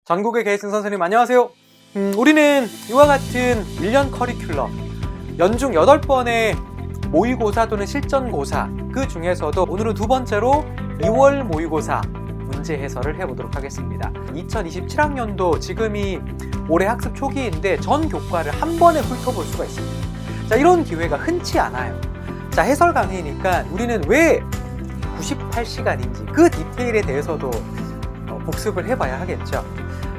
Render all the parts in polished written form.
전국의 계획생 선생님 안녕하세요. 우리는 이와 같은 1년 커리큘럼 연중 8번의 모의고사 또는 실전고사, 그 중에서도 오늘은 두 번째로 2월 모의고사 문제 해설을 해보도록 하겠습니다. 2027학년도 지금이 올해 학습 초기인데 전 교과를 한 번에 훑어볼 수가 있습니다. 자, 이런 기회가 흔치 않아요. 자, 해설 강의니까 우리는 왜 98시간인지 그 디테일에 대해서도 복습을 해봐야 하겠죠.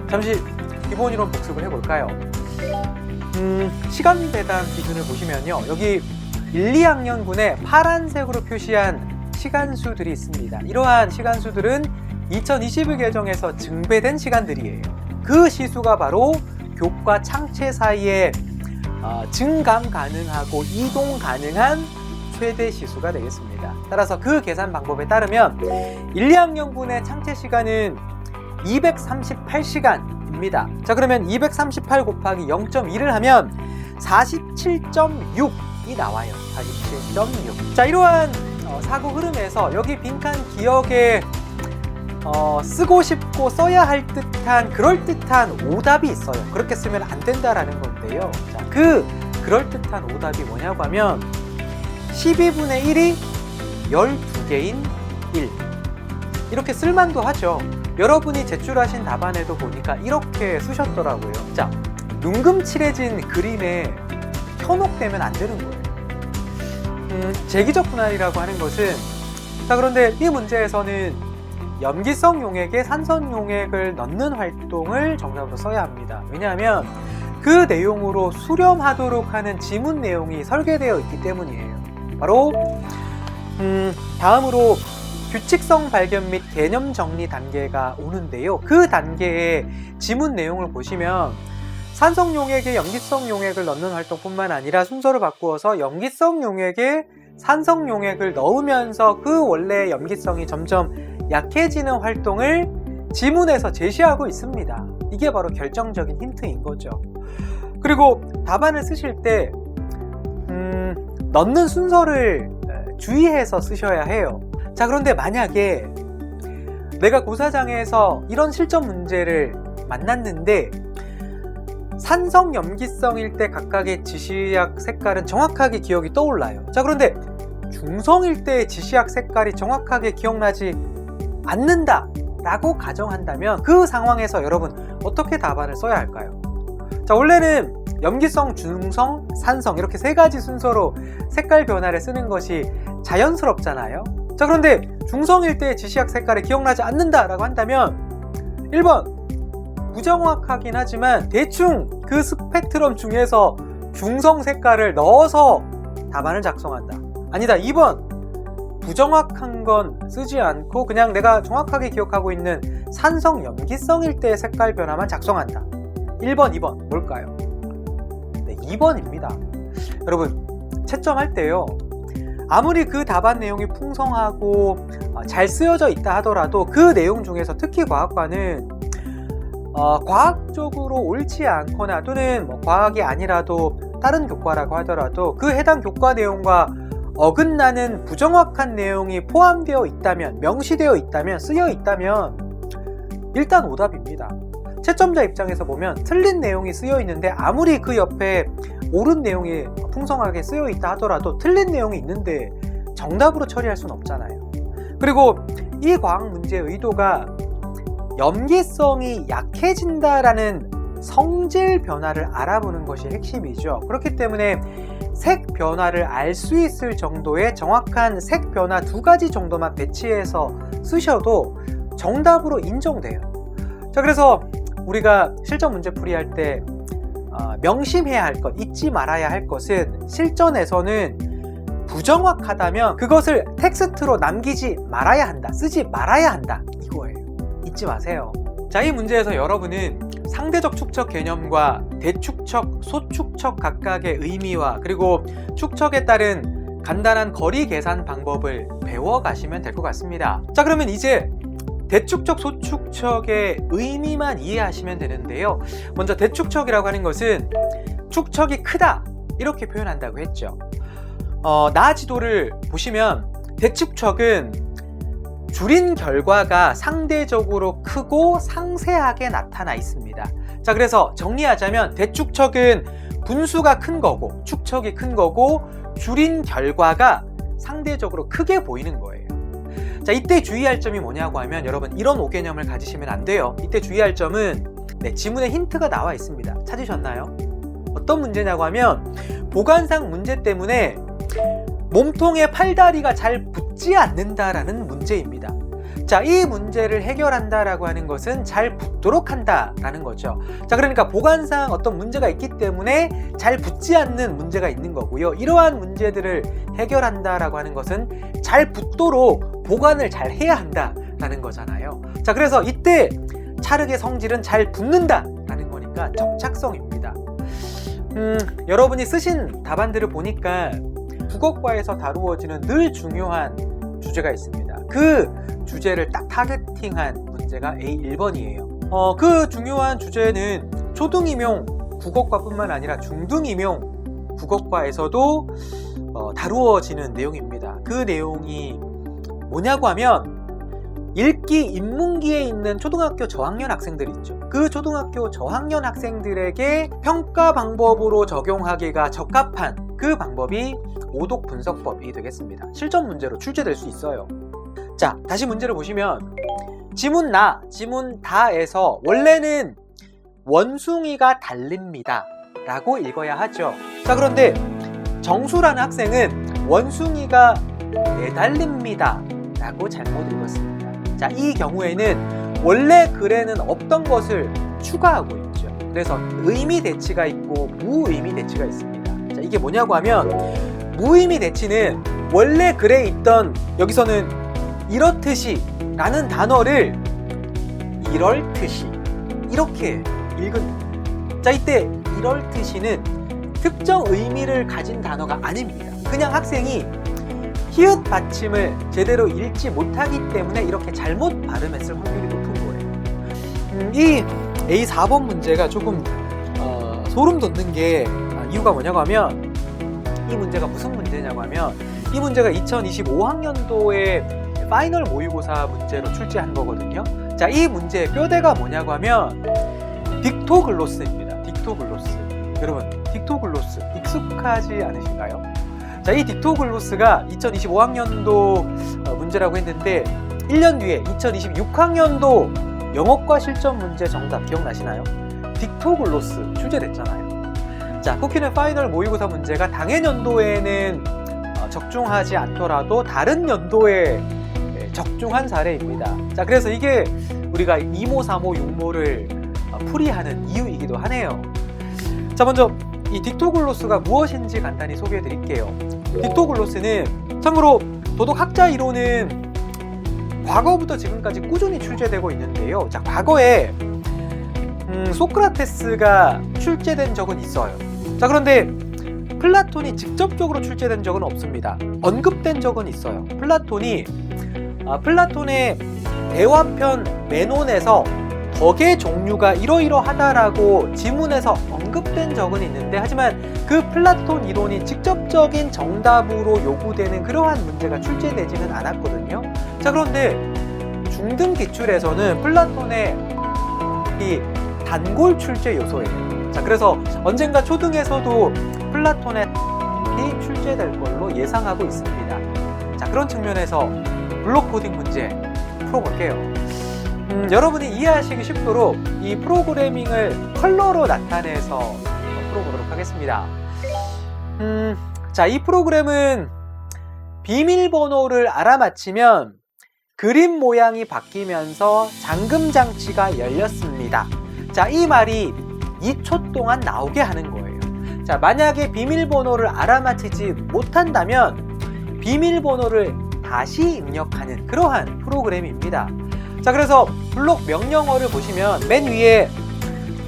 잠시 기본 이론 복습을 해볼까요? 시간 배당 기준을 보시면요, 여기 1, 2학년분에 파란색으로 표시한 시간수들이 있습니다. 이러한 시간수들은 2021 개정에서 증배된 시간들이에요. 그 시수가 바로 교과 창체 사이에 증감 가능하고 이동 가능한 최대 시수가 되겠습니다. 따라서 그 계산 방법에 따르면 1, 2학년분의 창체 시간은 238시간입니다. 자, 그러면 238 곱하기 0.1을 하면 47.6이 나와요. 47.6. 자, 이러한 사고 흐름에서 여기 빈칸 기억에 쓰고 싶고 써야 할 듯한 그럴듯한 오답이 있어요. 그렇게 쓰면 안 된다라는 건데요. 자, 그럴듯한 오답이 뭐냐고 하면 12분의 1이 12개인 1. 이렇게 쓸만도 하죠. 여러분이 제출하신 답안에도 보니까 이렇게 쓰셨더라고요. 자, 눈금칠해진 그림에 현혹되면 안 되는 거예요. 재기적 분할이라고 하는 것은, 자, 그런데 이 문제에서는 염기성 용액에 산성 용액을 넣는 활동을 정답으로 써야 합니다. 왜냐하면 그 내용으로 수렴하도록 하는 지문 내용이 설계되어 있기 때문이에요. 바로 다음으로 규칙성 발견 및 개념 정리 단계가 오는데요. 그 단계의 지문 내용을 보시면 산성 용액에 염기성 용액을 넣는 활동뿐만 아니라 순서를 바꾸어서 염기성 용액에 산성 용액을 넣으면서 그 원래 염기성이 점점 약해지는 활동을 지문에서 제시하고 있습니다. 이게 바로 결정적인 힌트인 거죠. 그리고 답안을 쓰실 때 넣는 순서를 주의해서 쓰셔야 해요. 자, 그런데 만약에 내가 고사장에서 이런 실전 문제를 만났는데 산성 염기성일 때 각각의 지시약 색깔은 정확하게 기억이 떠올라요. 자, 그런데 중성일 때 지시약 색깔이 정확하게 기억나지 않는다 라고 가정한다면 그 상황에서 여러분 어떻게 답안을 써야 할까요? 자, 원래는 염기성, 중성, 산성 이렇게 세 가지 순서로 색깔 변화를 쓰는 것이 자연스럽잖아요. 자, 그런데 중성일 때 지시약 색깔이 기억나지 않는다 라고 한다면 1번 부정확하긴 하지만 대충 그 스펙트럼 중에서 중성 색깔을 넣어서 답안을 작성한다. 아니다, 2번 부정확한 건 쓰지 않고 그냥 내가 정확하게 기억하고 있는 산성 염기성일 때 색깔 변화만 작성한다. 1번, 2번 뭘까요? 네, 2번입니다. 여러분, 채점할 때요, 아무리 그 답안 내용이 풍성하고 잘 쓰여져 있다 하더라도 그 내용 중에서 특히 과학과는 과학적으로 옳지 않거나 또는 과학이 아니라도 다른 교과라고 하더라도 그 해당 교과 내용과 어긋나는 부정확한 내용이 포함되어 있다면, 명시되어 있다면, 쓰여 있다면 일단 오답입니다. 채점자 입장에서 보면 틀린 내용이 쓰여 있는데 아무리 그 옆에 옳은 내용이 풍성하게 쓰여 있다 하더라도 틀린 내용이 있는데 정답으로 처리할 수는 없잖아요. 그리고 이 과학 문제의 의도가 염기성이 약해진다라는 성질 변화를 알아보는 것이 핵심이죠. 그렇기 때문에 색 변화를 알 수 있을 정도의 정확한 색 변화 2가지 정도만 배치해서 쓰셔도 정답으로 인정돼요. 자, 그래서 우리가 실전 문제 풀이할 때 명심해야 할 것, 잊지 말아야 할 것은 실전에서는 부정확하다면 그것을 텍스트로 남기지 말아야 한다, 쓰지 말아야 한다, 이거예요. 잊지 마세요. 자, 이 문제에서 여러분은 상대적 축척 개념과 대축척, 소축척 각각의 의미와 그리고 축척에 따른 간단한 거리 계산 방법을 배워가시면 될 것 같습니다. 자, 그러면 이제 대축척, 소축척의 의미만 이해하시면 되는데요. 먼저 대축척이라고 하는 것은 축척이 크다 이렇게 표현한다고 했죠. 나지도를 보시면 대축척은 줄인 결과가 상대적으로 크고 상세하게 나타나 있습니다. 자, 그래서 정리하자면 대축척은 분수가 큰 거고 축척이 큰 거고 줄인 결과가 상대적으로 크게 보이는 거예요. 자, 이때 주의할 점이 뭐냐고 하면 여러분 이런 오개념을 가지시면 안 돼요. 이때 주의할 점은 지문에 힌트가 나와 있습니다. 찾으셨나요? 어떤 문제냐고 하면 보관상 문제 때문에 몸통에 팔다리가 잘 붙지 않는다라는 문제입니다. 자, 이 문제를 해결한다라고 하는 것은 잘 붙도록 한다라는 거죠. 자, 그러니까 보관상 어떤 문제가 있기 때문에 잘 붙지 않는 문제가 있는 거고요. 이러한 문제들을 해결한다라고 하는 것은 잘 붙도록 보관을 잘 해야 한다라는 거잖아요. 자, 그래서 이때 찰흙의 성질은 잘 붙는다라는 거니까 접착성입니다. 여러분이 쓰신 답안들을 보니까 국어과에서 다루어지는 늘 중요한 주제가 있습니다. 그 주제를 딱 타겟팅한 문제가 A1번이에요. 그 중요한 주제는 초등임용 국어과뿐만 아니라 중등임용 국어과에서도 다루어지는 내용입니다. 그 내용이 뭐냐고 하면 읽기 인문기에 있는 초등학교 저학년 학생들이 있죠. 그 초등학교 저학년 학생들에게 평가 방법으로 적용하기가 적합한 그 방법이 오독 분석법이 되겠습니다. 실전 문제로 출제될 수 있어요. 자, 다시 문제를 보시면 지문 나, 지문 다에서 원래는 원숭이가 달립니다 라고 읽어야 하죠. 자, 그런데 정수라는 학생은 원숭이가 내달립니다 라고 잘못 읽었습니다. 자, 이 경우에는 원래 글에는 없던 것을 추가하고 있죠. 그래서 의미 대치가 있고 무의미 대치가 있습니다. 자, 이게 뭐냐고 하면 무의미 대치는 원래 글에 있던 여기서는 이렇듯이 라는 단어를 이럴듯이 이렇게 읽은. 자, 이때 이럴듯이는 특정 의미를 가진 단어가 아닙니다. 그냥 학생이 히읗 받침을 제대로 읽지 못하기 때문에 이렇게 잘못 발음했을 확률이 높은 거예요. 이 A4번 문제가 조금 소름 돋는 게 이유가 뭐냐고 하면 이 문제가 무슨 문제냐고 하면 이 문제가 2025학년도에 파이널 모의고사 문제로 출제한 거거든요. 자, 이 문제의 뼈대가 뭐냐고 하면 딕토글로스입니다. 딕토글로스. 여러분, 딕토글로스 익숙하지 않으신가요? 자, 이 딕토글로스가 2025학년도 문제라고 했는데 1년 뒤에 2026학년도 영어과 실전 문제 정답 기억나시나요? 딕토글로스 출제됐잖아요. 자, 쿠키는 파이널 모의고사 문제가 당해 연도에는 적중하지 않더라도 다른 연도에 적중한 사례입니다. 자, 그래서 이게 우리가 2모, 4모, 6모를 풀이하는 이유이기도 하네요. 자, 먼저 이 딕토글로스가 무엇인지 간단히 소개해 드릴게요. 딕토글로스는 참고로 도덕학자 이론은 과거부터 지금까지 꾸준히 출제되고 있는데요. 자, 과거에 소크라테스가 출제된 적은 있어요. 자, 그런데 플라톤이 직접적으로 출제된 적은 없습니다. 언급된 적은 있어요. 플라톤의 대화편 메논에서 덕의 종류가 이러이러하다라고 지문에서 언급된 적은 있는데, 하지만 그 플라톤 이론이 직접적인 정답으로 요구되는 그러한 문제가 출제되지는 않았거든요. 자, 그런데 중등 기출에서는 플라톤의 이 단골 출제 요소예요. 자, 그래서 언젠가 초등에서도 플라톤의 이 출제될 걸로 예상하고 있습니다. 자, 그런 측면에서 블록 코딩 문제 풀어볼게요. 여러분이 이해하시기 쉽도록 이 프로그래밍을 컬러로 나타내서 풀어보도록 하겠습니다. 자, 이 프로그램은 비밀번호를 알아맞히면 그림 모양이 바뀌면서 잠금 장치가 열렸습니다. 자, 이 말이 2초 동안 나오게 하는 거예요. 자, 만약에 비밀번호를 알아맞히지 못한다면 비밀번호를 다시 입력하는 그러한 프로그램입니다. 자, 그래서 블록 명령어를 보시면 맨 위에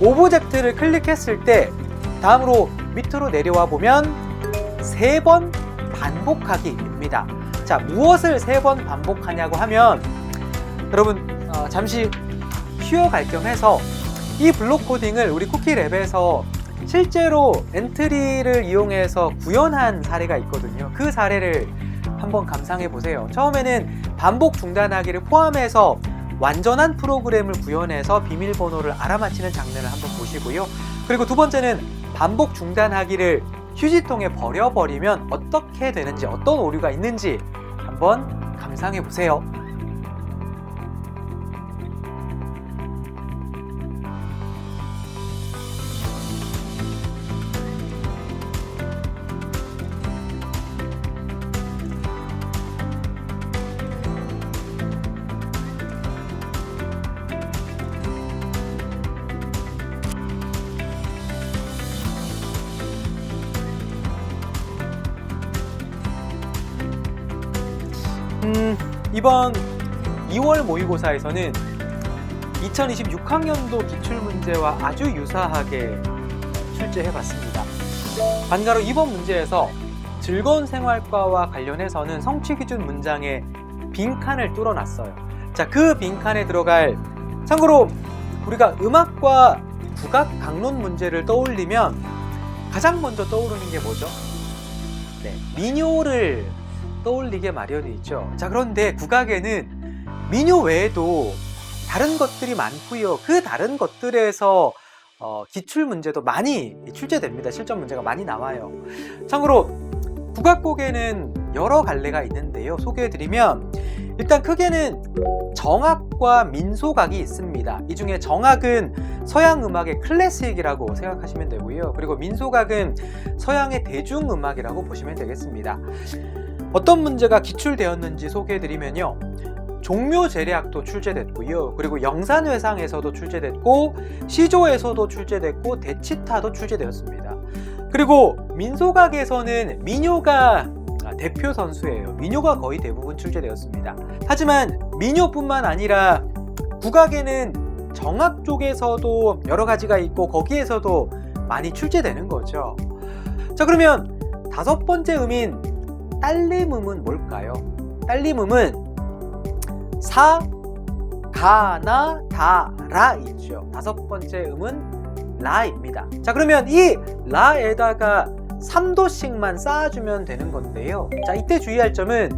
오브젝트를 클릭했을 때 다음으로 밑으로 내려와 보면 3번 반복하기입니다. 자, 무엇을 3번 반복하냐고 하면 여러분 잠시 쉬어갈 겸 해서 이 블록 코딩을 우리 쿠키랩에서 실제로 엔트리를 이용해서 구현한 사례가 있거든요. 그 사례를 한번 감상해 보세요. 처음에는 반복 중단하기를 포함해서 완전한 프로그램을 구현해서 비밀번호를 알아맞히는 장면을 한번 보시고요. 그리고 두 번째는 반복 중단하기를 휴지통에 버려버리면 어떻게 되는지, 어떤 오류가 있는지 한번 감상해 보세요. 이번 2월 모의고사에서는 2026학년도 기출문제와 아주 유사하게 출제해봤습니다. 반가로 이번 문제에서 즐거운 생활과와 관련해서는 성취기준 문장에 빈칸을 뚫어놨어요. 자, 그 빈칸에 들어갈, 참고로 우리가 음악과 국악 강론 문제를 떠올리면 가장 먼저 떠오르는 게 뭐죠? 네, 민요를 떠올리게 마련이 있죠. 자, 그런데 국악에는 민요 외에도 다른 것들이 많고요. 그 다른 것들에서 기출 문제도 많이 출제됩니다. 실전 문제가 많이 나와요. 참고로 국악곡에는 여러 갈래가 있는데요. 소개해드리면 일단 크게는 정악과 민소각이 있습니다. 이 중에 정악은 서양 음악의 클래식이라고 생각하시면 되고요. 그리고 민소각은 서양의 대중음악이라고 보시면 되겠습니다. 어떤 문제가 기출되었는지 소개해드리면요. 종묘제례악도 출제됐고요. 그리고 영산회상에서도 출제됐고, 시조에서도 출제됐고, 대치타도 출제되었습니다. 그리고 민소각에서는 민요가 대표 선수예요. 민요가 거의 대부분 출제되었습니다. 하지만 민요뿐만 아니라 국악에는 정악 쪽에서도 여러 가지가 있고 거기에서도 많이 출제되는 거죠. 자, 그러면 다섯 번째 음인 딸림음은 뭘까요? 딸림음은 사, 가, 나, 다, 라 있죠. 다섯 번째 음은 라입니다. 자, 그러면 이 라에다가 3도씩만 쌓아주면 되는 건데요. 자, 이때 주의할 점은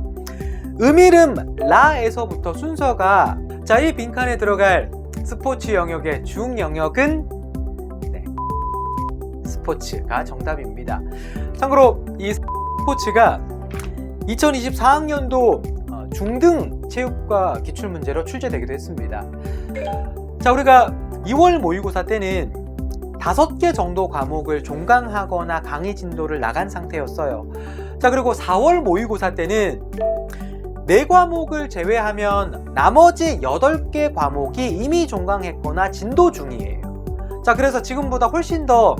음이름 라에서부터 순서가, 자, 이 빈칸에 들어갈 스포츠 영역의 중 영역은 스포츠가 정답입니다. 참고로 이 스포츠가 2024학년도 중등 체육과 기출문제로 출제되기도 했습니다. 자, 우리가 2월 모의고사 때는 5개 정도 과목을 종강하거나 강의 진도를 나간 상태였어요. 자, 그리고 4월 모의고사 때는 4과목을 제외하면 나머지 8개 과목이 이미 종강했거나 진도 중이에요. 자, 그래서 지금보다 훨씬 더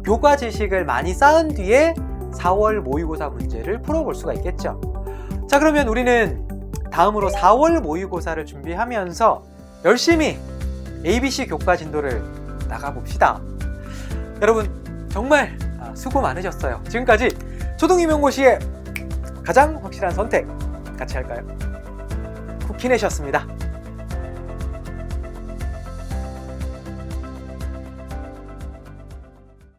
교과 지식을 많이 쌓은 뒤에 4월 모의고사 문제를 풀어볼 수가 있겠죠. 자, 그러면 우리는 다음으로 4월 모의고사를 준비하면서 열심히 ABC 교과 진도를 나가봅시다. 여러분 정말 수고 많으셨어요. 지금까지 초등임용고시의 가장 확실한 선택 같이 할까요? 쿠키넷이었습니다.